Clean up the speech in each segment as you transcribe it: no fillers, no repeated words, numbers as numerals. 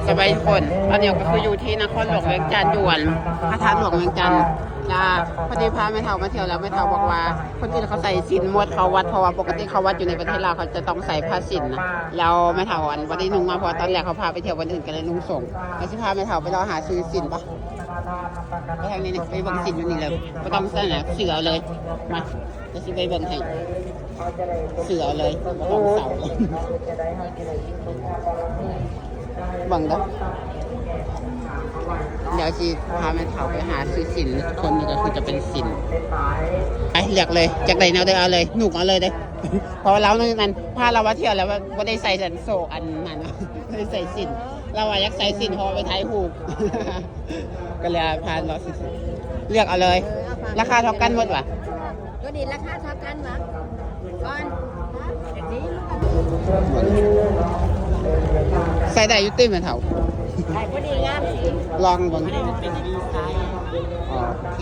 สบายทุกคนตอนนี้ก็คืออยู่ที่นครหลวงเวียงจันทร์ด่วนพระธาตุหลวงเวียงจันทร์จ้าพอดีพาแม่เฒ่ามาเที่ยวแล้วแม่เฒ่าบอกว่าคนอื่นเขาใส่ศีลหมดเขาวัดเพราะว่าปกติเขาวัดอยู่ในประเทศลาวเขาจะต้องใส่ผ้าศีลนะแล้วแม่เฒ่าวันนี้นุ่งมาเพราะตอนแรกเขาพาไปเที่ยววันอื่นกันเลยนุ่งส่งแล้วสิพาแม่เฒ่าไปรอหาซื้อศีลปะไปทางนี้นี่ไปเบิ่งศีลอยู่นี่เลยไม่ต้องใส่นะเสือเลยมาจะสิไปเบิ่งให้เสือเลยไม่ต้องเสาเลยเบิ่งเด้อเดี๋ยวชีพาแม่เฒ่าไปหาซื้อสินคนนี้ก็คือจะเป็นสินไอ้เลือกเลยจากไหนแนวได้เอาเลยหนุกเอาเลยเด้เพราะเรานั้นพาเราว่าเที่ยวแล้วว่าได้ใส่สันโซอันนั้นไม่ได้ใส่สินเราอยากใส่สินพอไปถ่ายรูปก็เลยพาเราซื้อเลือกเอาเลยราคาเท่ากันหมดวะก็ดีราคาเท่ากันวะก่อนใส่ได้ยุติแม่เฒ่าใส่พอดีงามสิลองบังเป็นดีไซน์โอเค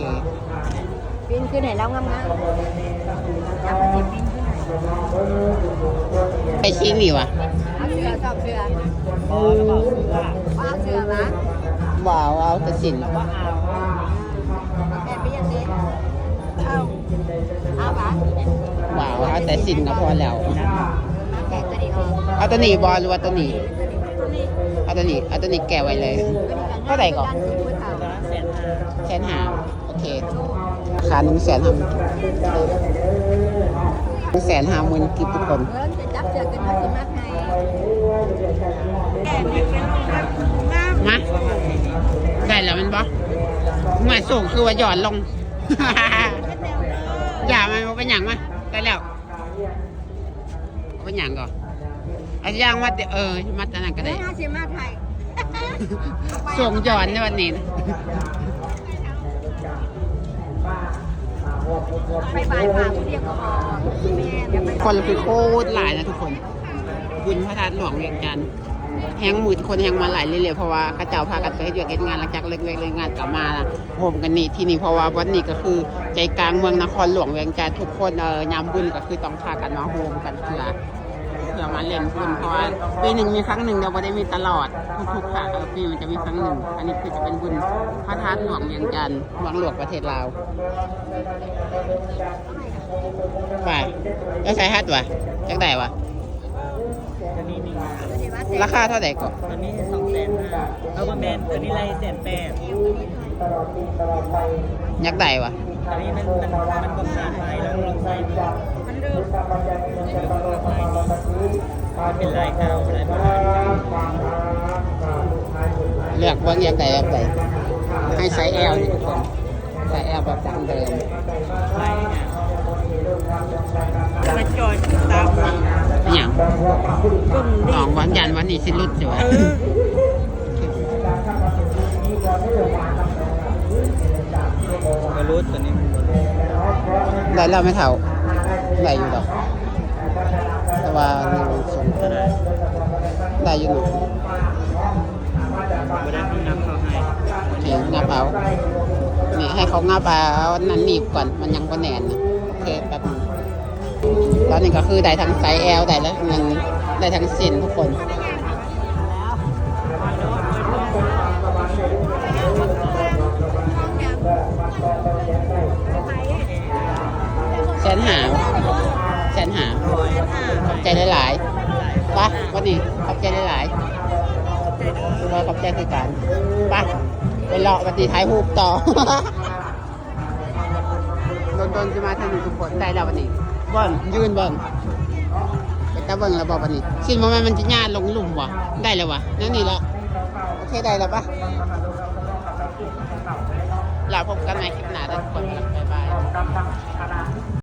ปีนขึ้นไหนแล้วงามๆจับปีนขึ้นไหนไอชิ้นนี่วะเอาเสือสอบเสือเอาเสือนะว้าวเอาแต่สินแม่เบี้ยสิเอาปะว้าวเอาแต่สินก็พอแล้วแต่ตัวนี้ออก เอาตัวนี้บอลหรือว่าตัวนี้เอาตัวนี้แกะไว้เลยเท่าไหร่ก่อน150,000โอเคค่า150,000กิบทุกคนจะจับเสือกันมาสิมาไทยมาได้แล้วมันบอเหมือนส่งคือว่าหย่อนลงอย่ามันเป็นอย่างมาได้แล้วเป็นอย่างก่อนอาย่างมามาตอนนั้นก็ได้มาไทยส่งหย่อนในวันนี้ไปบ่ายผ่าผู้เดียวก็คนคือโคตรหลายนะทุกคนบุญพระธาตุหลวงเวียงจันทร์แห้งมือคนแห้งมาหลายเรื่อยๆเพราะว่าข้าเจ้าพากันไปเฮ็ดงานหลังจากเลิกงานกลับมาโฮมกันนี่ที่นี่เพราะว่าวันนี้ก็คือใจกลางเมืองนครหลวงเวียงจันทร์ทุกคนยามบุญก็คือต้องพากันมาโฮมกันเพื่อมาเล่นบุญเพราะว่าปีหนึ่งมีครั้งหนึ่งเราไม่ได้มีตลอดทุกๆค่ะปีมันจะมีครั้งหนึ่งอันนี้คือจะเป็นบุญพระธาตุหลวงเวียงจันทร์หลวงหลวงประเทศลาวไปแล้วใช้ฮัทวะจังไดวะราคาเท่าไหร่ก่อนตอนนี้250,000เอามาแบนตัวนี้ไล่180,000ยักได้วะตอนนี้มันก็ขาดไปลองใส่มันดื้อเป็นลายเก่าลายโบราณเลือกว่ายักได้ให้ไซส์ L นี่ทุกคนไซส์ L แบบดังเดิมมาจอยตามอย่างน้องวันยันวันนี้สิรุดสิวะมารุดตัวนี้ได้แล้วไม่เท่าได้อยู่ดอกแต่ว่าส่งได้อยู่หนูไม่ได้งับเขาให้โอเคงับเอานี่ให้เขางับเอานั้นหนีบก่อนมันยังก็แน่นนะโอเคแป๊บนึงตอนนี้ก็คือได้ทั้งไซส์ L ได้แล้วมันได้ทั้งเส้นทุกคน150,000ขอบใจหลายๆปะวันนี้ขอบใจหลายๆขอบใจคือกันปะไปเลาะปฏิท้ายหูบต่อโดนจะมาทางนี้ทุกคนได้แล้ววันนี้บ่นยืนบ่นไปตะเบิ่งแล้วบอกวันนี้สิ้นมันจะย่าลงหลุมวะได้แล้ววะนั่นนี่แล้วโอเคได้แล้วปะเราพบกันในคลิปหน้าทุกคนบ๊ายบาย